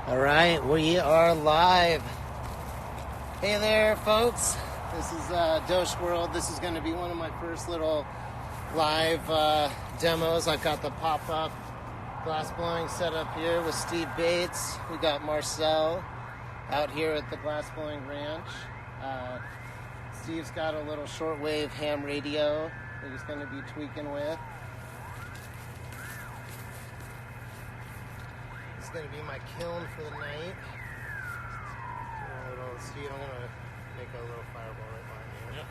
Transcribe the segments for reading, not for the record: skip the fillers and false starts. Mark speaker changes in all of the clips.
Speaker 1: All right, we are live. Hey there, folks. This is doshworld. This is going to be one of my first little live demos. I've got the pop-up glassblowing set up here with Steve Bates. We got Marcel out here at the Glassblowing Ranch. Steve's got a little shortwave ham radio that he's going to be tweaking with. It's going to be my kiln for the night. Steve, I'm going to make a little fireball right behind you. Yep.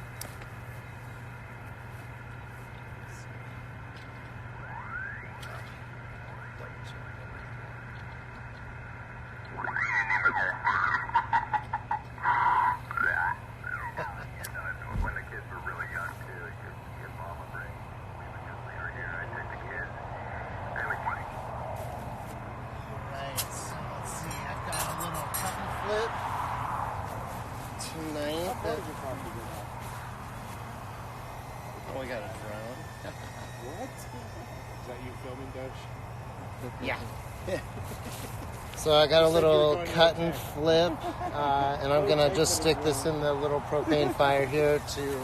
Speaker 2: When the kids were really young too, your mom would bring, we would just leave her here. I'd take the kids.
Speaker 1: Alright, so let's see. I've got a little cut and flip tonight. Oh, we got a drone.
Speaker 3: What? Is that you filming, Dosh?
Speaker 1: Yeah. So I got a little cut and flip, and I'm going to just stick this in the little propane fire here to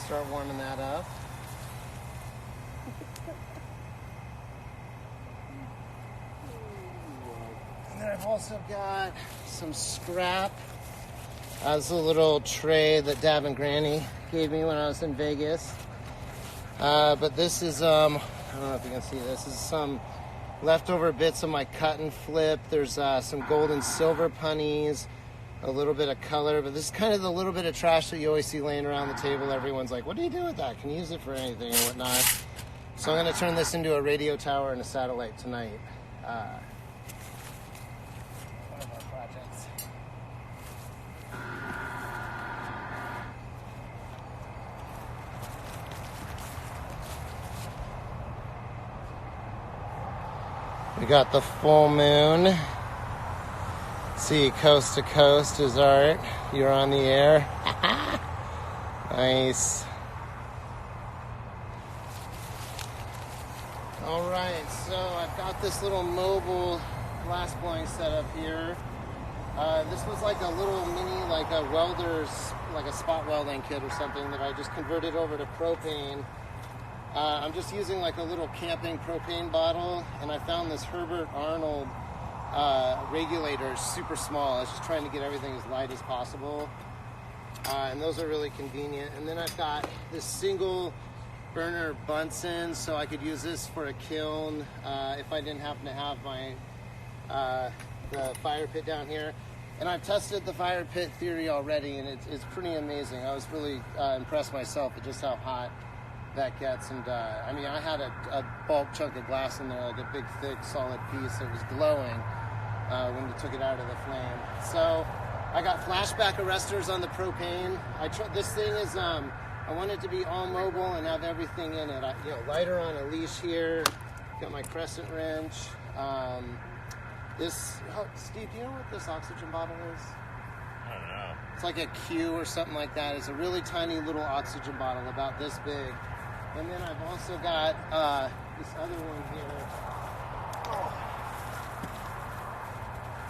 Speaker 1: start warming that up. And then I've also got some scrap. This is a little tray that Dab and Granny gave me when I was in Vegas. But this is, I don't know if you can see this. This is some leftover bits of my cut and flip. There's some gold and silver punnies, a little bit of color, but this is kind of the little bit of trash that you always see laying around the table. Everyone's like, what do you do with that? Can you use it for anything and whatnot? So I'm going to turn this into a radio tower and a satellite tonight. One of our projects. We got the full moon. See, coast to coast is art. You're on the air. Nice. All right, so I've got this little mobile glassblowing setup here. This was like a little mini, like a welder's, like a spot welding kit or something that I just converted over to propane. I'm just using like a little camping propane bottle, and I found this Herbert Arnold regulator, super small. I was just trying to get everything as light as possible, and those are really convenient. And then I've got this single burner Bunsen, so I could use this for a kiln if I didn't happen to have my the fire pit down here. And I've tested the fire pit theory already, and it's pretty amazing. I was really impressed myself at just how hot that gets. And I mean, I had a bulk chunk of glass in there, like a big thick solid piece that was glowing when you took it out of the flame. So I got flashback arresters on the propane. This thing is I want it to be all mobile and have everything in it. Lighter on a leash here, got my crescent wrench. Steve, do you know what this oxygen bottle is?
Speaker 2: I don't know.
Speaker 1: It's like a Q or something like that. It's a really tiny little oxygen bottle, about this big. And then I've also got this other one here.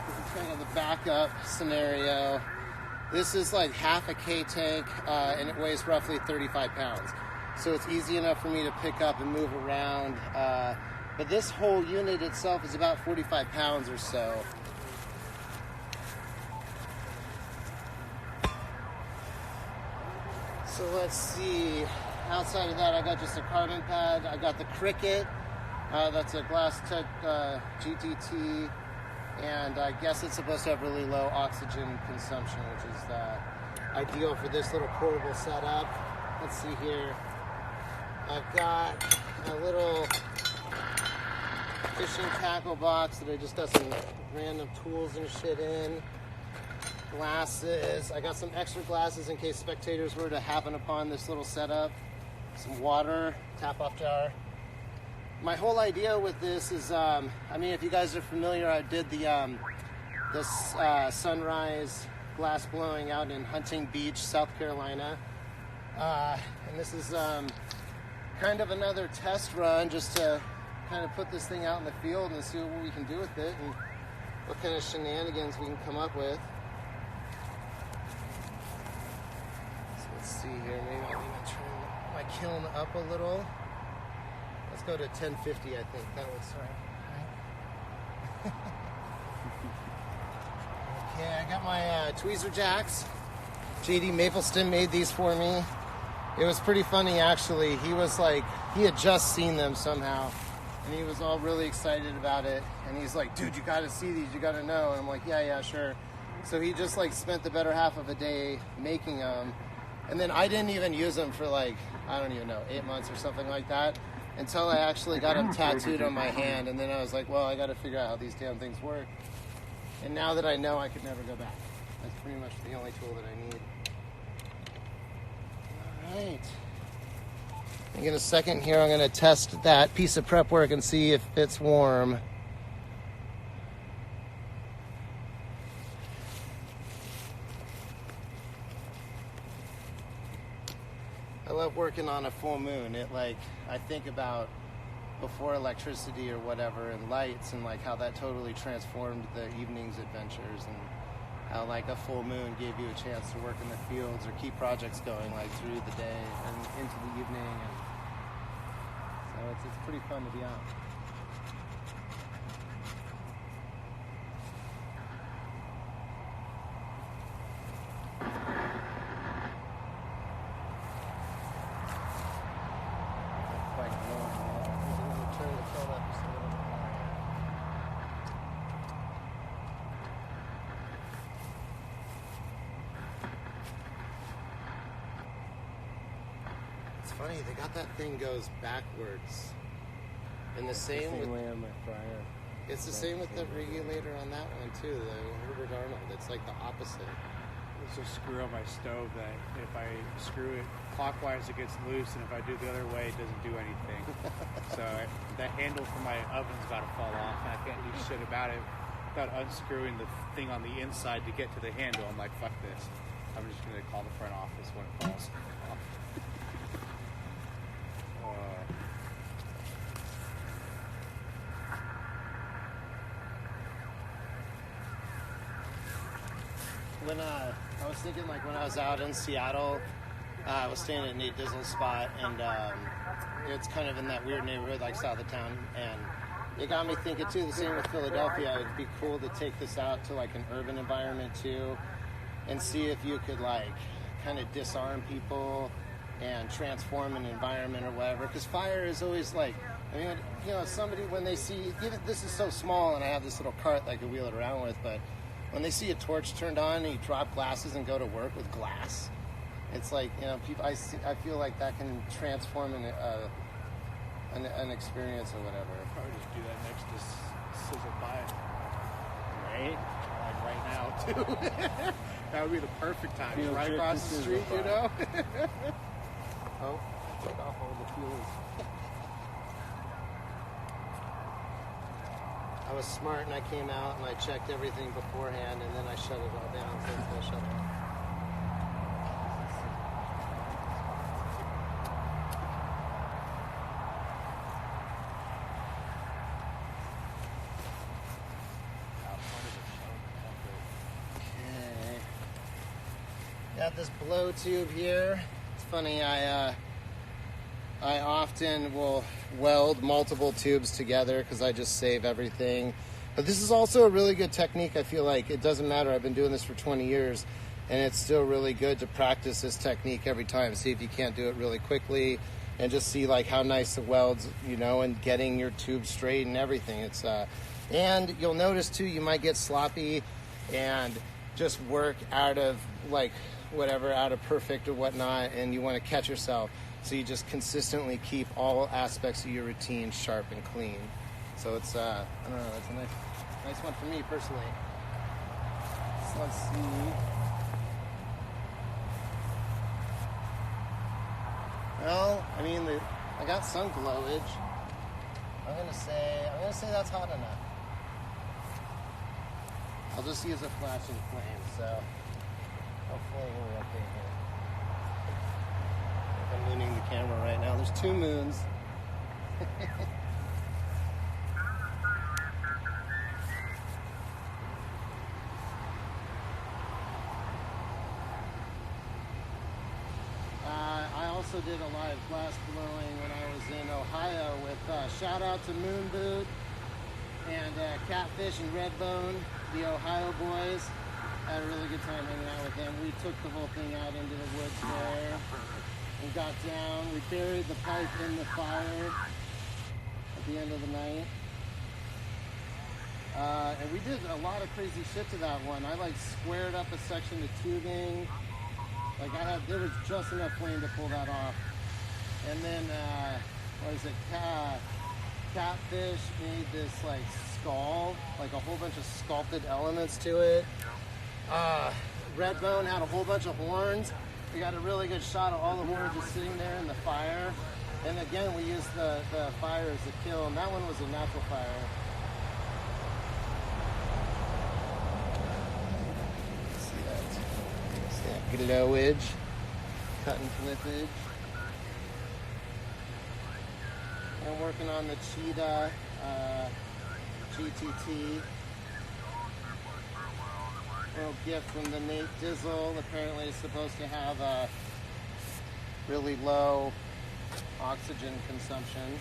Speaker 1: This is kind of the backup scenario. This is like half a K tank, and it weighs roughly 35 pounds. So it's easy enough for me to pick up and move around. But this whole unit itself is about 45 pounds or so. So let's see. Outside of that, I got just a carbon pad. I got the Cricket. That's a Glasstec GTT. And I guess it's supposed to have really low oxygen consumption, which is ideal for this little portable setup. Let's see here. I've got a little fishing tackle box that I just got some random tools and shit in. Glasses. I got some extra glasses in case spectators were to happen upon this little setup. Some water, tap-off jar. My whole idea with this is, I mean, if you guys are familiar, I did the sunrise glass blowing out in Hunting Beach, South Carolina. And this is kind of another test run just to kind of put this thing out in the field and see what we can do with it. And what kind of shenanigans we can come up with. So let's see here. Maybe I'll even turn my kiln up a little. Let's go to 1050. I think that looks right. Okay, I got my tweezer jacks. JD Mapleston made these for me. It was pretty funny, actually. He was like, he had just seen them somehow, and he was all really excited about it. And he's like, dude, you gotta see these, you gotta know. And I'm like, yeah, sure. So he just like spent the better half of a day making them. And then I didn't even use them for like, I don't even know, 8 months or something like that, until I actually got them tattooed on my hand. And then I was like, well, I gotta figure out how these damn things work. And now that I know, I could never go back. That's pretty much the only tool that I need. All right. I think in a second here, I'm going to test that piece of prep work and see if it's warm. I love working on a full moon. It like, I think about before electricity or whatever and lights and like how that totally transformed the evening's adventures, and how like a full moon gave you a chance to work in the fields or keep projects going like through the day and into the evening. And so it's pretty fun to be out. Funny, they got that thing goes backwards. And the same with
Speaker 3: way on my fryer.
Speaker 1: It's the same with the regulator on that one too, the Herbert Arnold. It's like the opposite.
Speaker 3: There's a screw on my stove that if I screw it clockwise it gets loose, and if I do the other way it doesn't do anything. So the handle for my oven's about to fall off, and I can't do shit about it without unscrewing the thing on the inside to get to the handle. I'm like, fuck this. I'm just gonna call the front office when it falls off.
Speaker 1: When I was thinking, like when I was out in Seattle, I was staying at Nate Dizzle's spot, and it's kind of in that weird neighborhood, like south of town, and it got me thinking too. The same with Philadelphia. It'd be cool to take this out to like an urban environment too, and see if you could like kind of disarm people and transform an environment or whatever. Because fire is always like, I mean, you know, somebody when they see, even this is so small, and I have this little cart that I could wheel it around with, but when they see a torch turned on and you drop glasses and go to work with glass, it's like, you know, people. I feel like that can transform an experience or whatever.
Speaker 3: I'll probably just do that next to Sizzle Pie.
Speaker 1: Right?
Speaker 3: Like right now too. That would be the perfect time.
Speaker 1: Field
Speaker 3: Right
Speaker 1: trip
Speaker 3: across
Speaker 1: to
Speaker 3: the
Speaker 1: Sizzle
Speaker 3: street, you
Speaker 1: Pie.
Speaker 3: know.
Speaker 1: Oh, took off all the fuels. I was smart and I came out and I checked everything beforehand, and then I shut it all down so it's going to shut off. Okay. Got this blow tube here. It's funny, I often will weld multiple tubes together because I just save everything. But this is also a really good technique. I feel like it doesn't matter. I've been doing this for 20 years, and it's still really good to practice this technique every time. See if you can't do it really quickly, and just see like how nice it welds, you know, and getting your tube straight and everything. It's and you'll notice too, you might get sloppy and just work out of like whatever, out of perfect or whatnot, and you want to catch yourself. So you just consistently keep all aspects of your routine sharp and clean. So it's, I don't know, it's a nice one for me personally. So let's see. Well, I mean, I got some glowage. I'm gonna say that's hot enough. I'll just use a flashing flame, so hopefully we're okay here. I'm mooning the camera right now. There's 2 moons. also did a live glass blowing when I was in Ohio with shout out to Moon Boot and Catfish and Redbone, the Ohio boys. I had a really good time hanging out with them. We took the whole thing out into the woods there and got down. We buried the pipe in the fire at the end of the night. And we did a lot of crazy shit to that one. I like squared up a section of tubing. Like there was just enough flame to pull that off. And then, what is it? Catfish made this like skull, like a whole bunch of sculpted elements to it. Redbone had a whole bunch of horns. We got a really good shot of all the horns just sitting there in the fire. And again, we used the fire as a kiln. That one was a natural fire. Glowage, cut and flippage. I'm working on the Cheetah GTT. Little gift from the Nate Dizzle. Apparently it's supposed to have a really low oxygen consumption.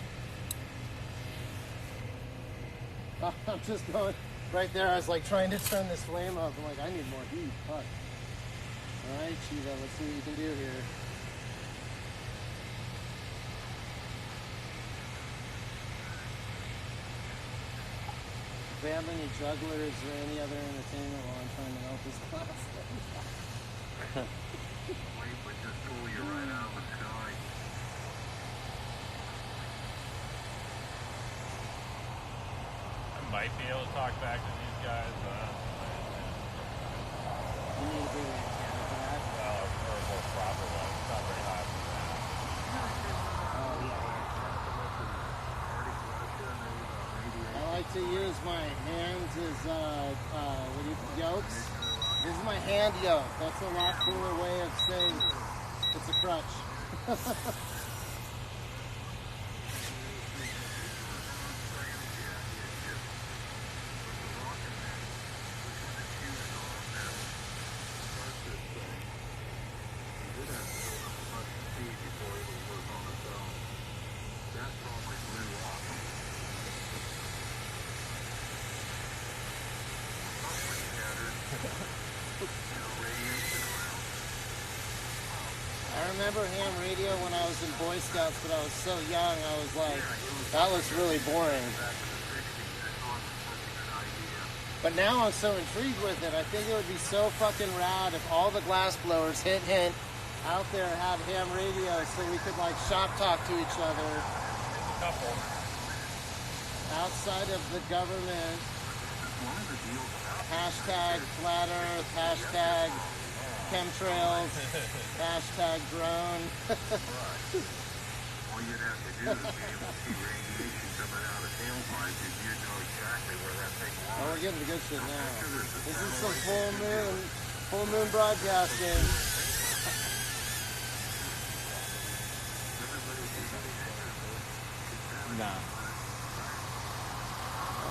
Speaker 1: Oh, I'm just going right there. I was like trying to turn this flame up. I'm like, I need more heat. Fuck. Alright, Cheetah, let's see what you can do here. If they have any jugglers or any other entertainment while I'm trying to melt this glass.
Speaker 2: Wait, but just pull you right out of the sky.
Speaker 4: I might be able to talk back to these guys.
Speaker 1: You need to bring that camera back.
Speaker 4: Well, or a more proper one. It's not very high for that.
Speaker 1: Oh, yeah. I like to use my hands as yokes. This is my hand yoke. That's a lot cooler way of saying it's a crutch. I remember ham radio when I was in Boy Scouts, but I was so young, I was like, that looks really boring. But now I'm so intrigued with it. I think it would be so fucking rad if all the glass blowers, hint, hint, out there had ham radio so we could like shop talk to each other.
Speaker 4: A couple.
Speaker 1: Outside of the government. Hashtag flat earth, hashtag chemtrails, hashtag drone.
Speaker 2: All you'd have to do is be able to see radiation coming out of tailpipes and you'd know exactly where that thing was.
Speaker 1: Oh, we're getting the good shit now. This is some full moon broadcasting.
Speaker 3: Nah.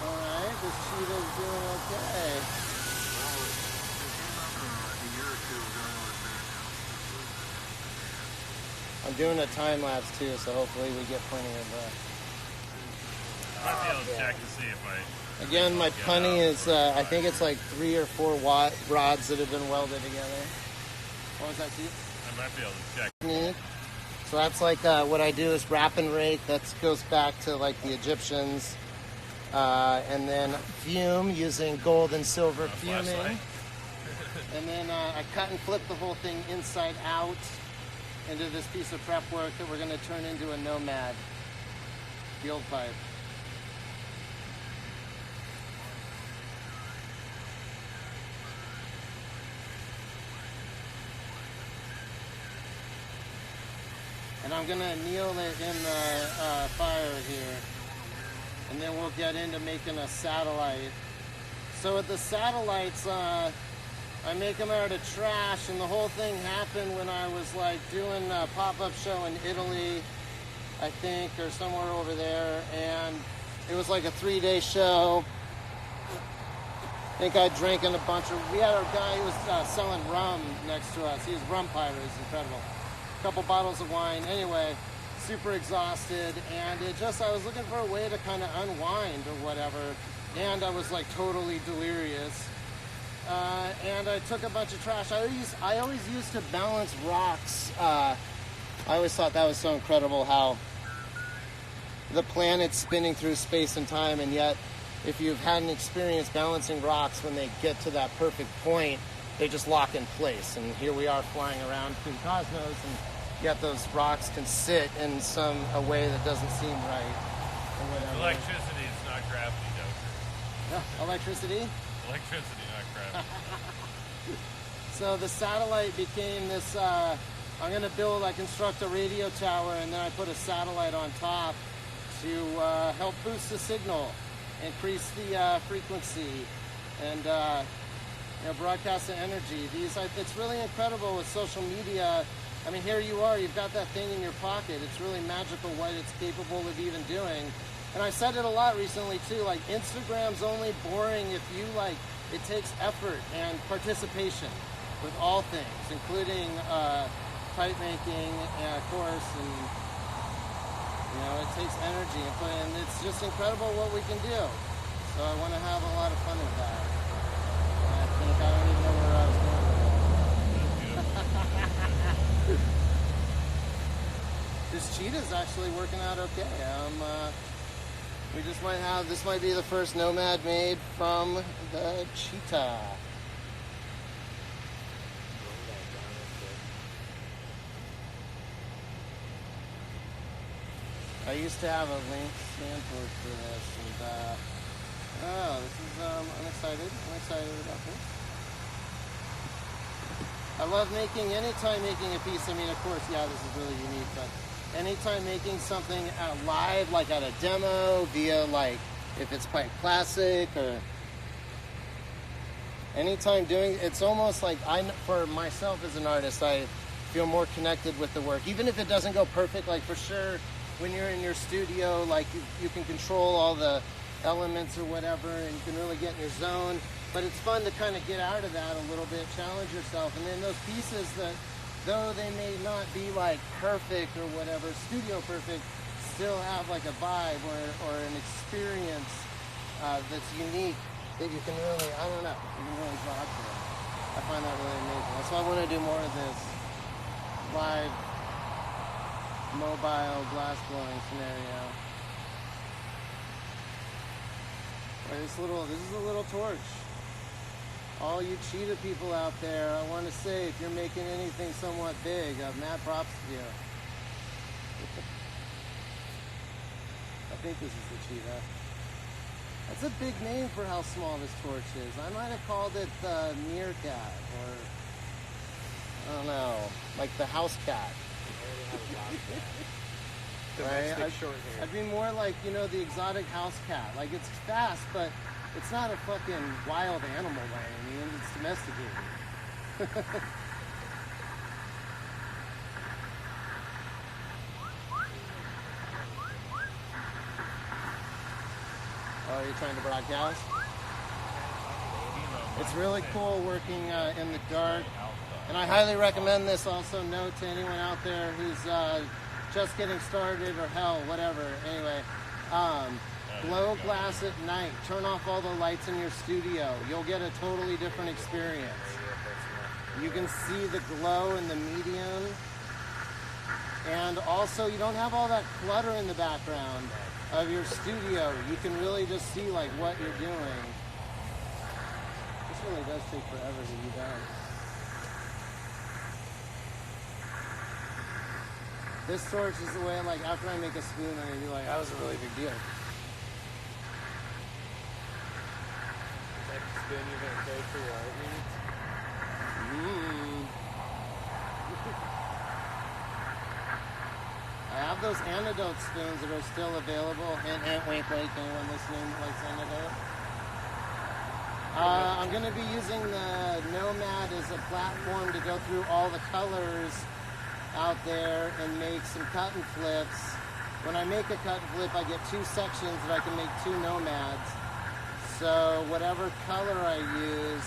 Speaker 1: Alright, this cheetah's doing okay. I'm doing a time lapse too, so hopefully we get plenty of.
Speaker 4: I might be able to check to see if I.
Speaker 1: Again, my punny is. I think it's like 3 or 4 watt rods that have been welded together. What was that, Steve?
Speaker 4: I might be able to check.
Speaker 1: Neat. So that's like what I do is wrap and rake. That goes back to like the Egyptians, and then fume using gold and silver fuming,
Speaker 4: Flashlight.
Speaker 1: and then I cut and flip the whole thing inside out into this piece of prep work that we're going to turn into a Nomad field pipe. And I'm going to anneal it in the fire here. And then we'll get into making a satellite. So with the satellites, I make them out of trash, and the whole thing happened when I was like doing a pop-up show in Italy, I think, or somewhere over there, and it was like a 3-day show. I think I drank in a bunch of, we had a guy who was selling rum next to us. He was rum pirate, he was incredible. couple bottles of wine. Anyway, super exhausted, and I was looking for a way to kind of unwind or whatever, and I was like totally delirious. And I took a bunch of trash. I always used to balance rocks. I always thought that was so incredible how the planet's spinning through space and time, and yet if you've had an experience balancing rocks, when they get to that perfect point, they just lock in place. And here we are flying around through the cosmos, and yet those rocks can sit in a way that doesn't seem right or whatever.
Speaker 4: Electricity is not gravity, though.
Speaker 1: Electricity?
Speaker 4: Electricity, not gravity.
Speaker 1: So the satellite became this, I'm going to construct a radio tower, and then I put a satellite on top to help boost the signal, increase the frequency, and broadcast the energy. It's really incredible with social media. I mean, here you are, you've got that thing in your pocket. It's really magical what it's capable of even doing. And I said it a lot recently too, like Instagram's only boring if you it takes effort and participation with all things, including pipe making, and of course, and it takes energy, and it's just incredible what we can do. So I want to have a lot of fun with that. I don't even know where I was going with that. This cheetah's actually working out okay. This might be the first nomad made from the cheetah. I used to have a link standboard for this, and I'm excited. I'm excited about this. I love anytime making a piece. I mean, of course, yeah, this is really unique, but anytime making something live, like at a demo, via if it's quite classic, or anytime doing, it's almost like for myself as an artist, I feel more connected with the work, even if it doesn't go perfect. Like for sure, when you're in your studio, you can control all the elements or whatever, and you can really get in your zone. But it's fun to kind of get out of that a little bit, challenge yourself, and then those pieces that, though they may not be perfect or whatever, studio perfect, still have a vibe or an experience that's unique that you can really, I don't know, you can really draw to it. I find that really amazing. That's why I want to do more of this live mobile glass blowing scenario. This is a little torch. All you cheetah people out there, I want to say, if you're making anything somewhat big, mad props to you. I think this is the cheetah. That's a big name for how small this torch is. I might have called it the meerkat, or I don't know, like the house cat. Right? I'd be more like, the exotic house cat. It's fast, but it's not a fucking wild animal by any means. It's domesticated. Oh, you're trying to broadcast? It's really cool working in the dark. And I highly recommend this. Also note to anyone out there who's just getting started, or hell, whatever. Anyway, blow glass at night. Turn off all the lights in your studio. You'll get a totally different experience. You can see the glow in the medium. And also, you don't have all that clutter in the background of your studio. You can really just see what you're doing. This really does take forever to be done. This torch is the way, after I make a spoon, I'm going to be that was a really big deal.
Speaker 3: Is that the spoon you're going to carry for your art needs?
Speaker 1: I have those antidote spoons that are still available. Hint, hint, wink, wink, anyone listening that likes antidote? I'm going to be using the Nomad as a platform to go through all the colors out there and make some cut and flips. When I make a cut and flip, I get two sections that I can make two Nomads. So whatever color I use,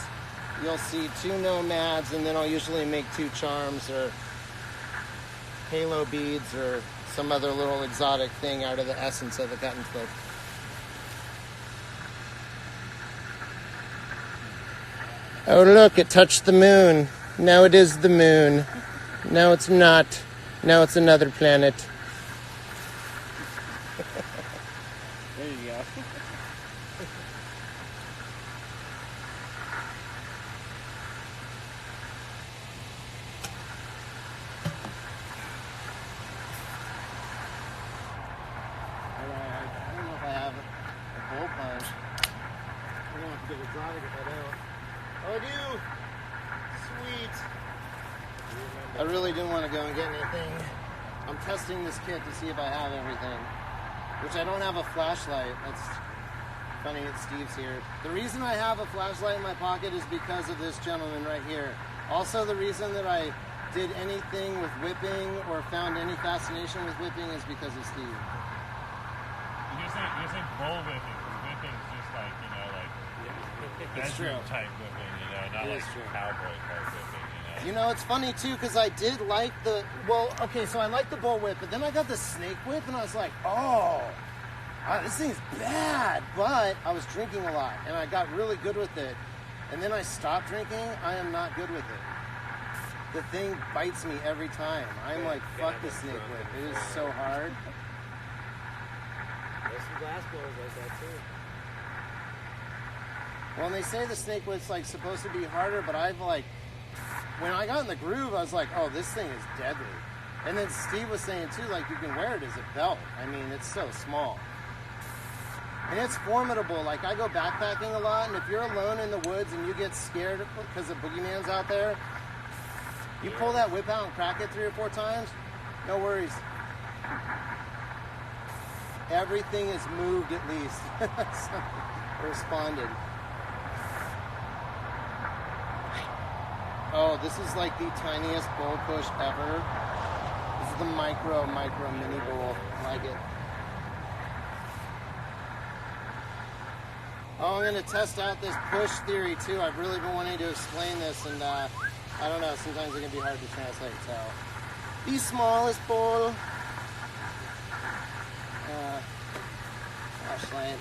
Speaker 1: you'll see two Nomads, and then I'll usually make two charms or halo beads or some other little exotic thing out of the essence of the cotton clip. Oh look, it touched the moon. Now it is the moon. Now it's not. Now it's another planet.
Speaker 3: There you go.
Speaker 1: I don't know if I have a bowl punch. I'm gonna have to get exotic if I don't. Oh, I do! Sweet! I really didn't want to go and get anything. I'm testing this kit to see if I have everything. Which I don't have a flashlight. That's funny that Steve's here. The reason I have a flashlight in my pocket is because of this gentleman right here. Also, the reason that I did anything with whipping or found any fascination with whipping is because of Steve.
Speaker 4: You say bull whipping, because whipping's just like, you know, like
Speaker 1: It's true.
Speaker 4: bedroom type whipping, you know, not
Speaker 1: It
Speaker 4: like
Speaker 1: is true.
Speaker 4: cowboy type whipping, you know.
Speaker 1: You know, it's funny too, because I did like the, well, okay, so I like the bull whip, but then I got the snake whip, and I was like, oh, this thing's bad. But I was drinking a lot, and I got really good with it. And then I stopped drinking. I am not good with it. The thing bites me every time. I'm like, fuck the snake whip. It is so hard.
Speaker 5: There's some glass blowers like that too.
Speaker 1: Well, and they say the snake whip's like supposed to be harder, but I've like, when I got in the groove, I was like, oh, this thing is deadly. And then Steve was saying too, like, you can wear it as a belt. I mean, it's so small. And it's formidable. Like, I go backpacking a lot, and if you're alone in the woods and you get scared because the boogeyman's out there, you pull that whip out and crack it 3 or 4 times, no worries. Everything is moved at least. Responded. Oh, this is like the tiniest bowl push ever. This is the micro mini bowl. I like it. Oh, I'm going to test out this push theory too. I've really been wanting to explain this, and I don't know, sometimes it can be hard to translate, so. The smallest bowl. Flashlight.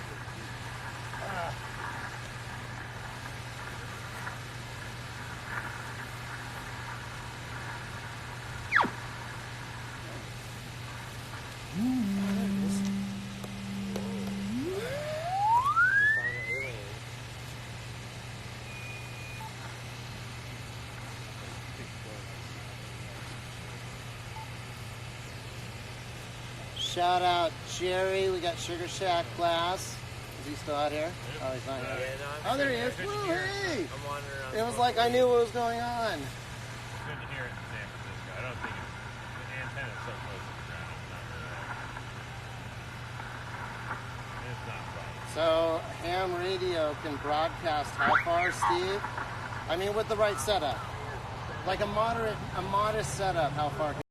Speaker 1: Shout out Jerry. We got Sugar Shack glass. Is he still out here? Oh, he's not here.
Speaker 5: Yeah, no,
Speaker 1: Oh, there he is.
Speaker 4: Good to
Speaker 1: Woo,
Speaker 4: hear.
Speaker 1: hey!
Speaker 5: I'm wandering around.
Speaker 1: It was like I knew what was going on.
Speaker 4: It's good to hear it in San Francisco. I don't think the antenna's so close to the ground. It's not right.
Speaker 1: So ham radio can broadcast how far, Steve? I mean, with the right setup. Like a modest setup, how far can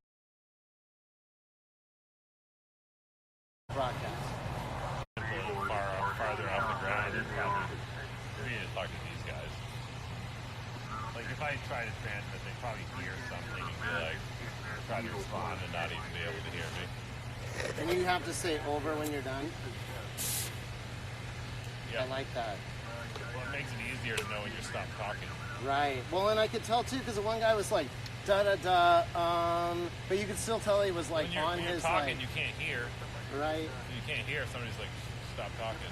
Speaker 1: broadcast?
Speaker 4: A little farther off the ground, it's probably we need to talk to these guys. Like if I try to transmit, they probably hear something and be like, try to respond and not even be able to hear me.
Speaker 1: And you have to say over when you're done.
Speaker 4: Yeah.
Speaker 1: I like that.
Speaker 4: Well, it makes it easier to know when you stop talking.
Speaker 1: Right. Well, and I could tell too, because the one guy was like, da da da, but you could still tell he was like
Speaker 4: When
Speaker 1: on
Speaker 4: you're
Speaker 1: his
Speaker 4: talking,
Speaker 1: like,
Speaker 4: you can't hear.
Speaker 1: right.
Speaker 4: You can't hear if somebody's like, stop talking.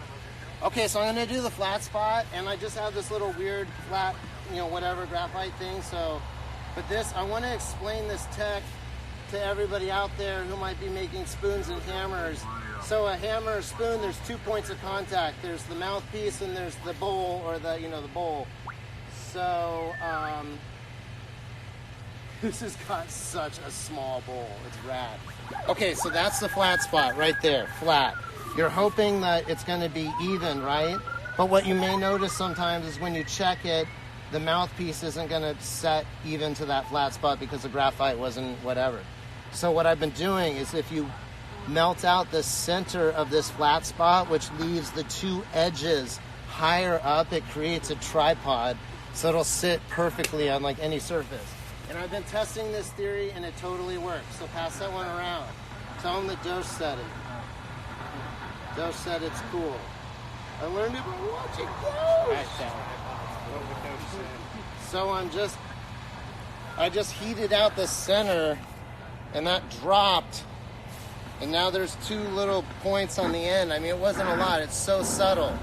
Speaker 1: Okay, so I'm gonna do the flat spot, and I just have this little weird flat, whatever graphite thing. So, but this, I want to explain this tech to everybody out there who might be making spoons and hammers. So a hammer or spoon, there's 2 points of contact. There's the mouthpiece and there's the bowl, or the bowl. So this has got such a small bowl. It's rad. Okay, so that's the flat spot right there, flat. You're hoping that it's going to be even, right? But what you may notice sometimes is when you check it, the mouthpiece isn't going to set even to that flat spot because the graphite wasn't whatever. So what I've been doing is if you melt out the center of this flat spot, which leaves the 2 edges higher up, it creates a tripod, so it'll sit perfectly on like any surface. And I've been testing this theory, and it totally works. So pass that one around. Tell them that Dosh said it. Dosh said it's cool. I learned it by watching Dosh. So I just heated out the center, and that dropped. And now there's two little points on the end. I mean, it wasn't a lot. It's so subtle.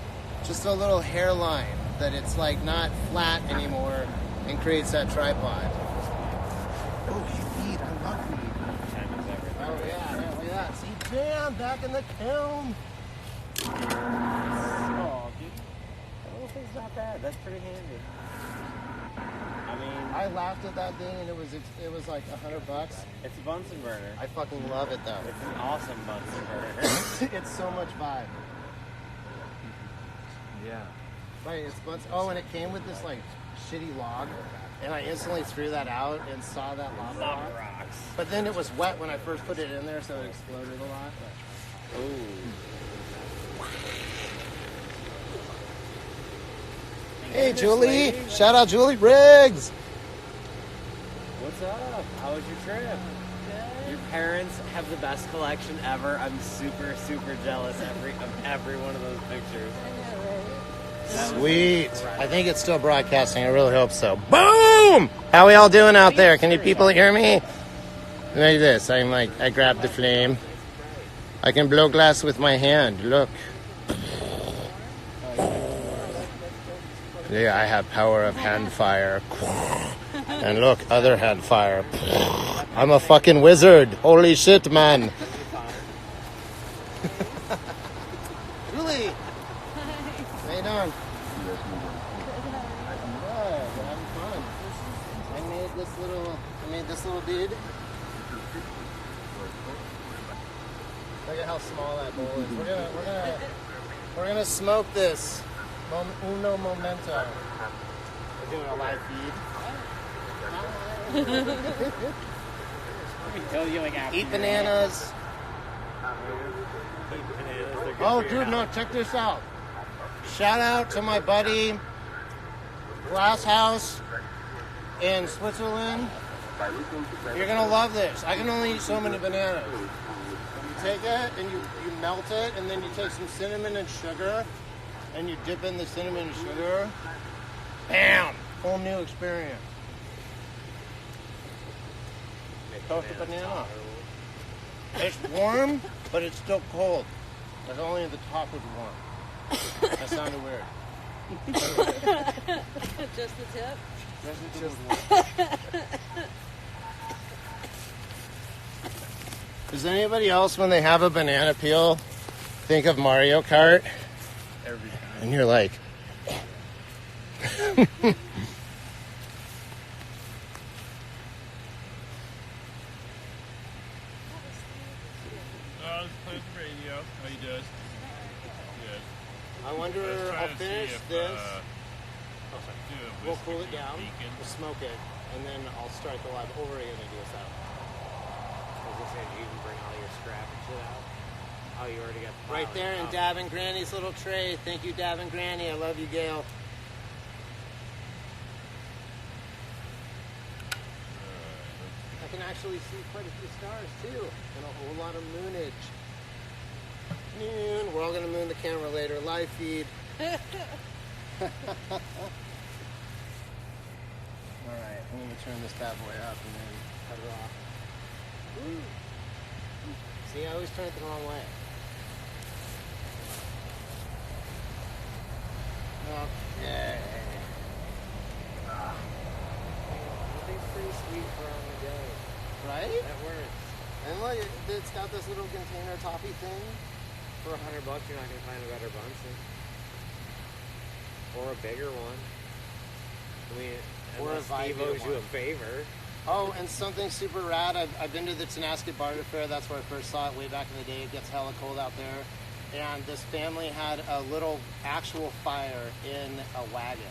Speaker 1: Just a little hairline that it's like not flat anymore and creates that tripod. Oh, weed. I love weed. Oh, yeah. Look at that. See, bam, back in the kiln.
Speaker 5: Oh, dude. That little thing's not bad. That's pretty handy. I mean,
Speaker 1: I laughed at that thing, and it was like $100.
Speaker 5: it's a Bunsen burner.
Speaker 1: I fucking love it, though.
Speaker 5: It's an awesome Bunsen burner.
Speaker 1: It's so much vibe.
Speaker 5: Yeah.
Speaker 1: Right, it's Bunsen. Oh, and it came with this, like, shitty log, and I instantly threw that out and saw that lava rock.
Speaker 5: Rocks.
Speaker 1: But then it was wet when I first put it in there, so it exploded a lot.
Speaker 5: Ooh.
Speaker 1: Hey, Julie! Shout out Julie Briggs!
Speaker 5: What's up? How was your trip? Good. Your parents have the best collection ever. I'm super, super jealous of every one of those pictures.
Speaker 1: Sweet. I think it's still broadcasting. I really hope so. Boom! How we all doing out there? Can you people hear me? Like this. I grabbed the flame. I can blow glass with my hand. Look. Yeah, I have power of hand fire. And look, other hand fire. I'm a fucking wizard. Holy shit, man. Julie. How you doing? Good. We're having fun. I made this little dude. Look at how small that bowl is. We're gonna smoke this. Uno momento. We're doing a live feed. Eat bananas. Oh, dude, no, check this out. Shout out to my buddy Glass House in Switzerland. You're gonna love this. I can only eat so many bananas. You take it and you melt it, and then you take some cinnamon and sugar, and you dip in the cinnamon and sugar. Bam! Whole new experience. Toast a banana. It's warm, but it's still cold. Like only the top is warm. That sounded weird.
Speaker 6: Just the tip?
Speaker 1: Does anybody else, when they have a banana peel, think of Mario Kart?
Speaker 3: Every time.
Speaker 1: And you're like...
Speaker 4: I was playing the radio. How you doing? Good.
Speaker 1: I wonder, I'll finish this. We'll cool it down,
Speaker 4: Beacon.
Speaker 1: we'll smoke it, and then I'll start the live. What were you going to do with that?
Speaker 5: I was just saying, you can bring all your scrap and shit out. Oh, you already got the
Speaker 1: Right
Speaker 5: pile
Speaker 1: there in
Speaker 5: out.
Speaker 1: Dab and Granny's little tray. Thank you, Dab and Granny. I love you, Gail. I can actually see quite a few stars, too, and a whole lot of moonage. Moon. We're all going to moon the camera later. Live feed. All right, I'm going to turn this bad boy up and then cut it off. Ooh. See, I always turn it the wrong way. Okay.
Speaker 5: Everything's pretty sweet for on the go.
Speaker 1: Right?
Speaker 5: That works.
Speaker 1: And look, it's got this little container toppy thing.
Speaker 5: For $100, you're not gonna find a better Bunsen. Or a bigger one. I mean,
Speaker 1: Or a
Speaker 5: unless Steve
Speaker 1: Vibe
Speaker 5: owes you a
Speaker 1: one.
Speaker 5: favor.
Speaker 1: Oh, and something super rad. I've been to the Tenasket Barter Fair. That's where I first saw it way back in the day. It gets hella cold out there. And this family had a little actual fire in a wagon.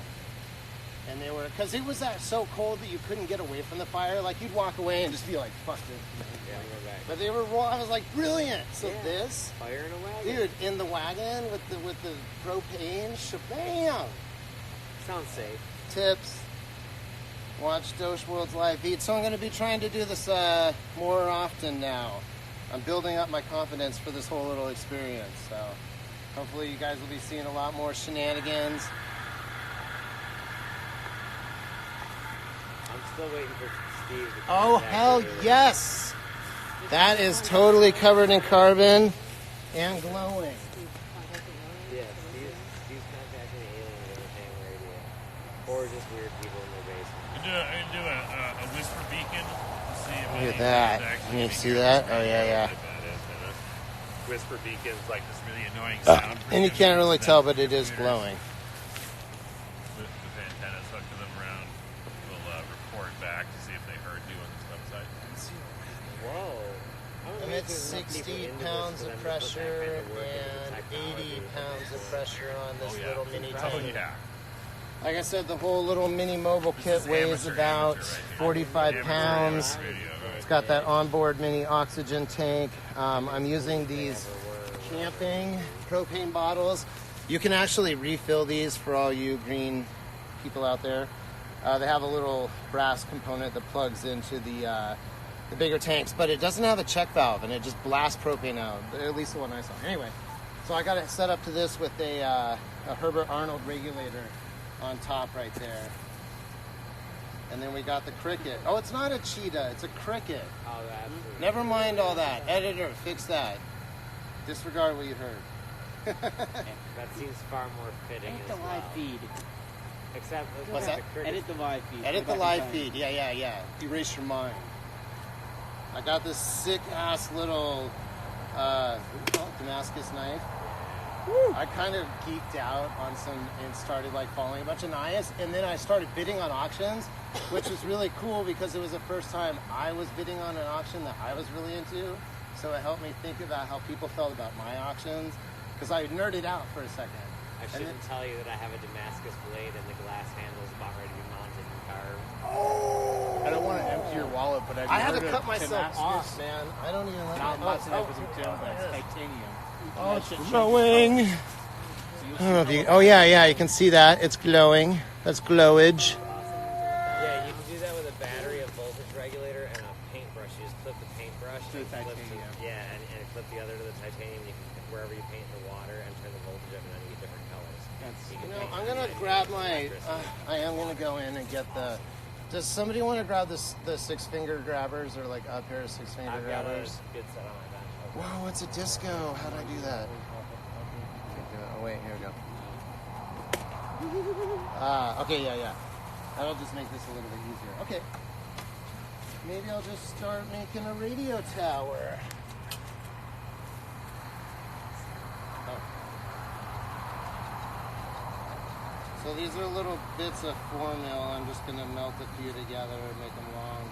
Speaker 1: And they were, because it was so cold that you couldn't get away from the fire. Like, you'd walk away and just be like, fuck this.
Speaker 5: Yeah, we're back.
Speaker 1: But they were raw. I was like, brilliant. So
Speaker 5: Yeah.
Speaker 1: this,
Speaker 5: Fire in a wagon.
Speaker 1: dude, in the wagon with the propane, shabam.
Speaker 5: Sounds safe.
Speaker 1: Tips. Watch doshworld's live feed. So I'm going to be trying to do this more often now. I'm building up my confidence for this whole little experience. So hopefully you guys will be seeing a lot more shenanigans.
Speaker 5: I'm still waiting for Steve to
Speaker 1: Oh,
Speaker 5: contact
Speaker 1: hell
Speaker 5: me.
Speaker 1: yes! That is totally covered in carbon and glowing.
Speaker 5: Yeah, Steve's contacting the alien and everything radio. Or just weird people in their basement.
Speaker 4: I can do a whisper beacon to see if
Speaker 1: Look
Speaker 4: any
Speaker 1: at that.
Speaker 4: contacts
Speaker 1: Can you
Speaker 4: can
Speaker 1: see
Speaker 4: hear
Speaker 1: that?
Speaker 4: this
Speaker 1: Oh, yeah,
Speaker 4: radio,
Speaker 1: yeah.
Speaker 4: what that is, and a whisper beacon's like this really annoying sound.
Speaker 1: And you can't really tell, but it is glowing.
Speaker 4: With antennas hooked to them around, we'll report back to see if they heard you on this website.
Speaker 5: Whoa.
Speaker 1: Emits 60 pounds of pressure and 80 pounds of pressure on this little mini tank.
Speaker 4: Oh, yeah.
Speaker 1: Like I said, the whole little mini mobile kit weighs about 45 pounds. It's got that onboard mini oxygen tank. I'm using these camping propane bottles. You can actually refill these for all you green people out there. They have a little brass component that plugs into the bigger tanks, but it doesn't have a check valve, and it just blasts propane out, at least the one I saw. Anyway, so I got it set up to this with a Herbert Arnold regulator on top right there. And then we got the cricket. Oh, it's not a cheetah, it's a cricket.
Speaker 5: Oh, that's
Speaker 1: Never mind all that. Editor, fix that. Disregard what you heard.
Speaker 5: that seems far more fitting
Speaker 6: Edit
Speaker 5: as
Speaker 6: the
Speaker 5: well.
Speaker 6: live feed.
Speaker 5: Except
Speaker 1: What's that?
Speaker 5: the cricket.
Speaker 6: Edit the live feed.
Speaker 1: Edit the
Speaker 6: Go back
Speaker 1: live
Speaker 6: in time.
Speaker 1: feed. Yeah. Erase your mind. I got this sick ass little Damascus knife. I kind of geeked out on some and started like following a bunch of knives, and then I started bidding on auctions, which was really cool because it was the first time I was bidding on an auction that I was really into. So it helped me think about how people felt about my auctions, because I nerded out for a second.
Speaker 5: I shouldn't tell you that I have a Damascus blade and the glass handle is about ready to be mounted and carved.
Speaker 1: Oh!
Speaker 3: I don't want to empty your wallet, but
Speaker 1: I had to cut myself off, man. I don't even let
Speaker 3: Not
Speaker 1: my...
Speaker 3: lots of tin, but it's titanium.
Speaker 1: Oh, it's glowing. I don't know if you... Oh, yeah, you can see that. It's glowing. That's glowage.
Speaker 5: Yeah, you can do that with a battery, a voltage regulator, and a paintbrush. You just clip the paintbrush
Speaker 3: To the
Speaker 5: and clip
Speaker 3: titanium.
Speaker 5: and clip the other to the titanium. You can wherever you paint the water and turn the voltage up, and then you get different colors.
Speaker 3: That's-
Speaker 5: You
Speaker 1: You
Speaker 5: can
Speaker 1: know,
Speaker 5: paint
Speaker 1: I'm going to
Speaker 5: the
Speaker 1: grab my...
Speaker 5: electricity.
Speaker 1: I am going to go in and get the... Does somebody want to grab the six-finger grabbers, or like a pair of six-finger
Speaker 5: I've got a
Speaker 1: grabbers?
Speaker 5: good set on my bench.
Speaker 1: Whoa, it's a disco. How'd I do that? Oh, wait, here we go. Okay, yeah. That'll just make this a little bit easier. Okay. Maybe I'll just start making a radio tower. Oh. So these are little bits of 4-mil. I'm just going to melt a few together and make them long.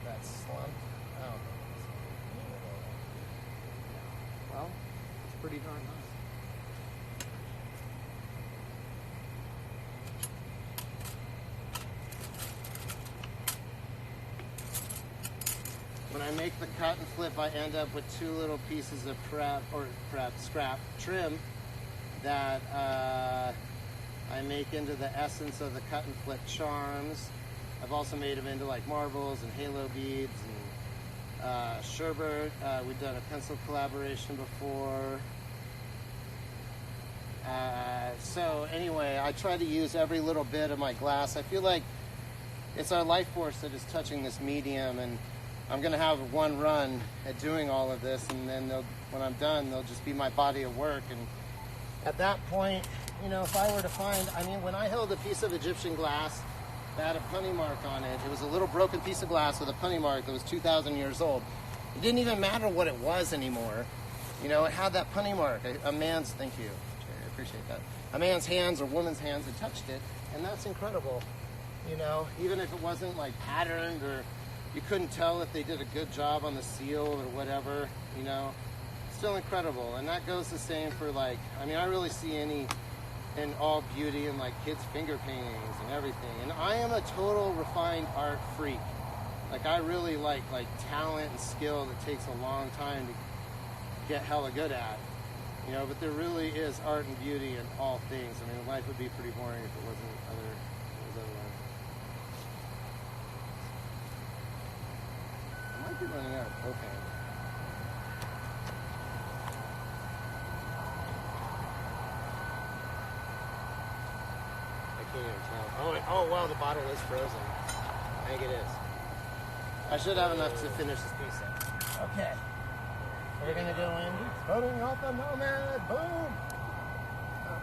Speaker 1: That slump. Oh.
Speaker 3: Well, it's pretty darn high.
Speaker 1: When I make the cut and flip, I end up with two little pieces of scrap trim that I make into the essence of the cut and flip charms. I've also made them into like marbles and halo beads and sherbet. We've done a pencil collaboration before. So anyway, I try to use every little bit of my glass. I feel like it's our life force that is touching this medium, and I'm going to have one run at doing all of this, and then when I'm done, they'll just be my body of work. And at that point, you know, if I were to find, I mean, when I held a piece of Egyptian glass that had a punny mark on it, it was a little broken piece of glass with a punny mark that was 2,000 years old. It didn't even matter what it was anymore. You know, it had that punny mark. A man's, thank you, I appreciate that. A man's hands or woman's hands had touched it, and that's incredible. You know, even if it wasn't like patterned, or you couldn't tell if they did a good job on the seal or whatever, you know, still incredible. And that goes the same for like, I mean, I really see in all beauty and like kids' finger paintings and everything. And I am a total refined art freak. Like I really like talent and skill that takes a long time to get hella good at. You know, but there really is art and beauty in all things. I mean, life would be pretty boring if it wasn't otherwise. I might be running out of propane. I can't even tell. Oh wow, the bottle is frozen. I think it is. I should have enough to finish this piece up. Okay. We're gonna go in. Putting out the nomad. Boom. Oh.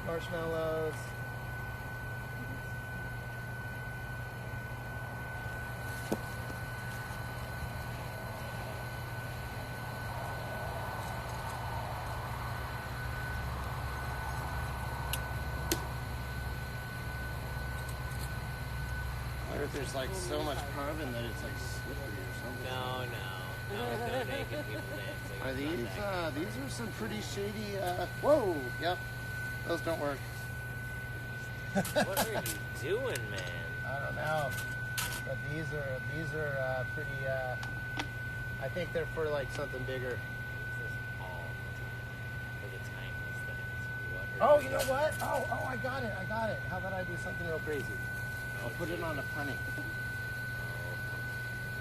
Speaker 1: Marshmallows. I wonder if there's like so much carbon that it's like slippery or something.
Speaker 5: No. It's no naked people dancing.
Speaker 1: Are these are some pretty shady, whoa, yep, those don't work.
Speaker 5: What are you doing, man?
Speaker 1: I don't know, but these are pretty, I think they're for like something bigger.
Speaker 5: This is all the time for the tiniest things.
Speaker 1: Oh, you know what? Oh, I got it. How about I do something real crazy? I'll put it on a punny.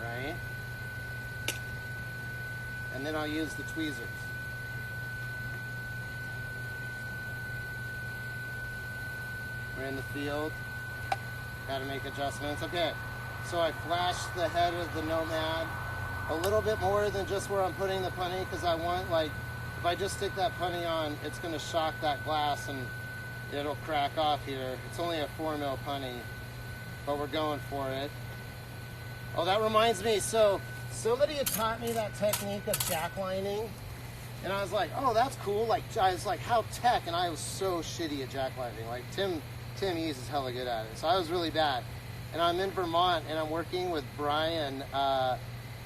Speaker 1: Right? And then I'll use the tweezers. We're in the field. Gotta make adjustments. Okay, so I flashed the head of the Nomad a little bit more than just where I'm putting the punny, because I want, like, if I just stick that punny on, it's gonna shock that glass and it'll crack off here. It's only a 4mm punny, but we're going for it. Oh, that reminds me, so somebody had taught me that technique of jacklining, and I was like, oh, that's cool. Like, I was like, how tech? And I was so shitty at jacklining. Like, Tim Ease is hella good at it. So I was really bad. And I'm in Vermont, and I'm working with Brian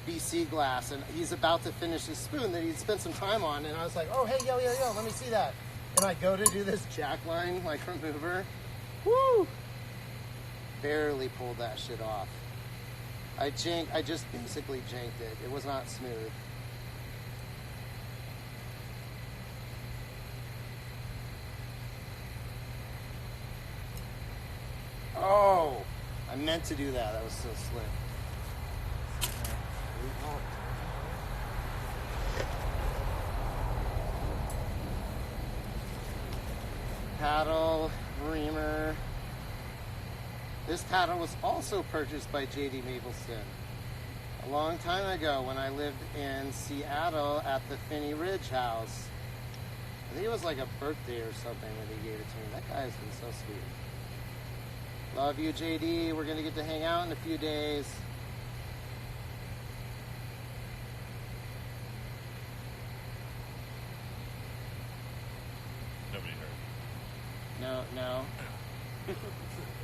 Speaker 1: BC Glass, and he's about to finish his spoon that he'd spent some time on. And I was like, oh, hey, yo, let me see that. And I go to do this jackline, like, remover. Woo! Barely pulled that shit off. I just basically janked it. It was not smooth. Oh, I meant to do that. That was so slick. Paddle, reamer. This paddle was also purchased by J.D. Mapleson a long time ago when I lived in Seattle at the Finney Ridge house. I think it was like a birthday or something that he gave it to me. That guy has been so sweet. Love you, J.D. We're going to get to hang out in a few days.
Speaker 4: Nobody heard.
Speaker 1: No.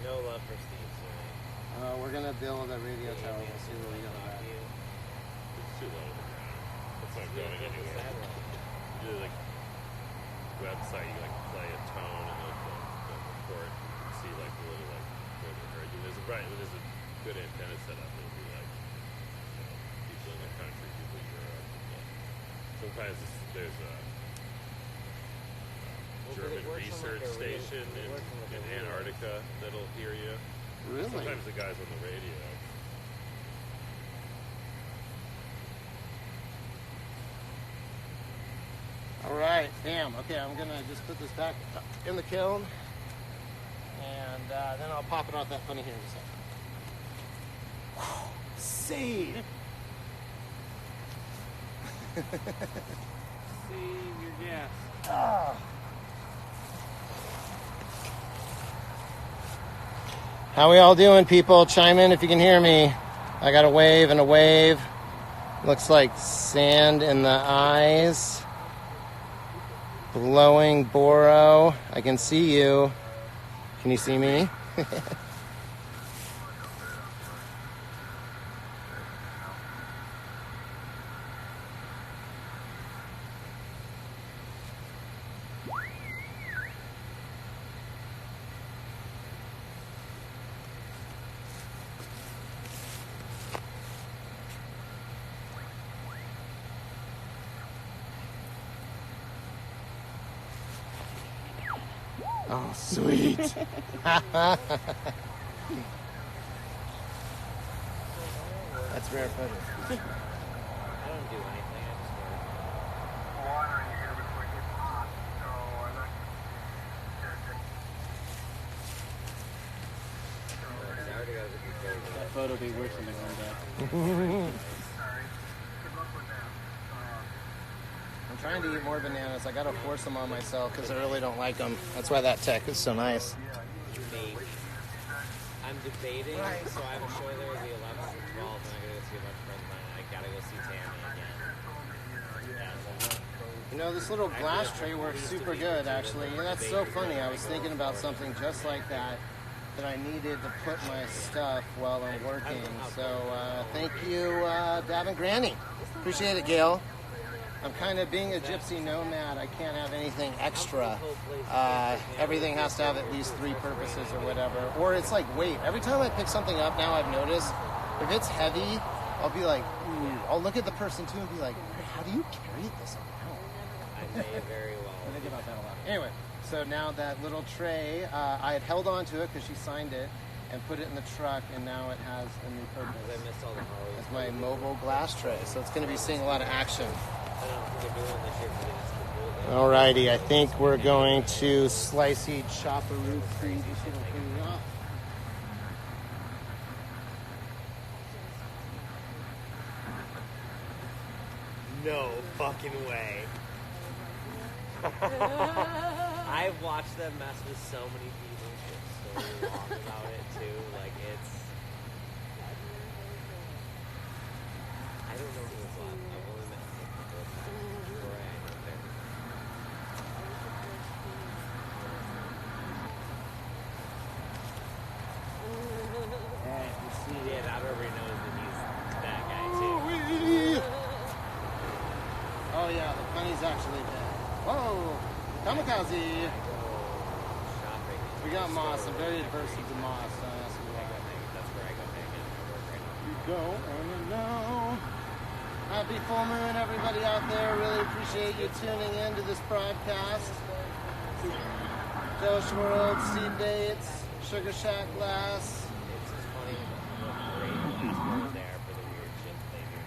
Speaker 5: No love for Steve tonight.
Speaker 1: We're going to build a radio tower. We'll see what we got about.
Speaker 4: It's too low to the ground. It's not going anywhere. You do like website, you like play a tone and the report. You can see like the little like where they heard you. There's a good antenna set up. It'll be like people in the country, people in Europe. Sometimes there's a German research station in Antarctica that'll hear you.
Speaker 1: Really?
Speaker 4: Sometimes the guys on the radio.
Speaker 1: All right, bam. Okay, I'm gonna just put this back in the kiln, and then I'll pop it out that funny here in a second. Save!
Speaker 3: Save your gas.
Speaker 1: Ah. How we all doing, people? Chime in if you can hear me. I got a wave and a wave. Looks like sand in the eyes. Blowing Boro. I can see you. Can you see me? Oh, sweet. That's rare footage.
Speaker 5: I don't do anything. I just work.
Speaker 2: Water here before it gets hot, so I like
Speaker 5: I already got a good photo.
Speaker 3: That photo will be worse than the one day.
Speaker 2: sorry. Good luck with that.
Speaker 1: I'm trying to eat more bananas. I gotta force them on myself because I really don't like them. That's why that tech is so nice.
Speaker 5: Maybe. I'm debating, so I have a show there the 11th and 12th, and I gotta go see a bunch of friends of mine, and I gotta go see Tammy again. Yeah, so
Speaker 1: You know, this little glass tray works super good, actually. And that's so funny. I was thinking about something just like that I needed to put my stuff while I'm working. So thank you, Dad and Granny. Appreciate it, Gail. I'm kind of being a gypsy nomad. I can't have anything extra. Everything has to have at least 3 purposes or whatever. Or it's like weight. Every time I pick something up now, I've noticed, if it's heavy, I'll be like, ooh. I'll look at the person too and be like, how do you carry this around?
Speaker 5: I may very well.
Speaker 1: I think about that a lot. Anyway, so now that little tray, I had held on to it because she signed it and put it in the truck, and now it has a new purpose.
Speaker 5: I missed all the Hollies.
Speaker 1: It's my mobile glass tray, so it's going to be seeing a lot of action.
Speaker 5: I don't know what they're doing this year because it's cool.
Speaker 1: Alrighty, I think we're going to slicey chopperoo cream this little thing up.
Speaker 5: No fucking way. I've watched them mess with so many people for so long about it too. Like it's. I don't know who was left. I've only met a couple of people. Troy, I know very yeah, that everybody knows that he's that guy too.
Speaker 1: Oh yeah, the bunny's actually dead. Whoa, kamikaze.
Speaker 5: Shopping.
Speaker 1: We got moss. I'm very adverse to moss. That's
Speaker 5: That's where I go hang out. I work right now.
Speaker 1: you go on and now. Happy full moon, everybody out there. Really appreciate you tuning in to this broadcast. Doshworld, Seed Dates, Sugar Shack Glass.
Speaker 5: It's just funny what great glass there for the weird shit they do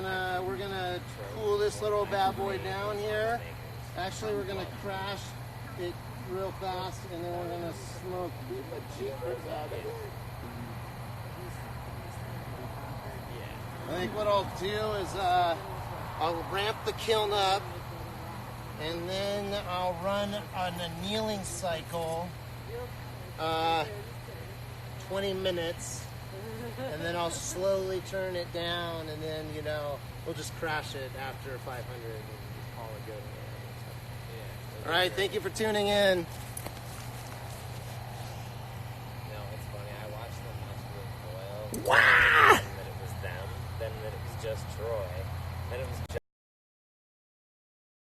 Speaker 5: now.
Speaker 1: We're gonna cool this little bad boy down here. Actually, we're gonna crash it real fast, and then we're gonna smoke the jeepers out of it. I think what I'll do is I'll ramp the kiln up, and then I'll run on a annealing cycle 20 minutes, and then I'll slowly turn it down, and then, you know, we'll just crash it after 500 and just call it good. All right, thank you for tuning in.
Speaker 5: No, it's funny. I watched them mess with Doyle.
Speaker 1: Wow!
Speaker 5: And that it was them. Then that it was just Troy. Then it was just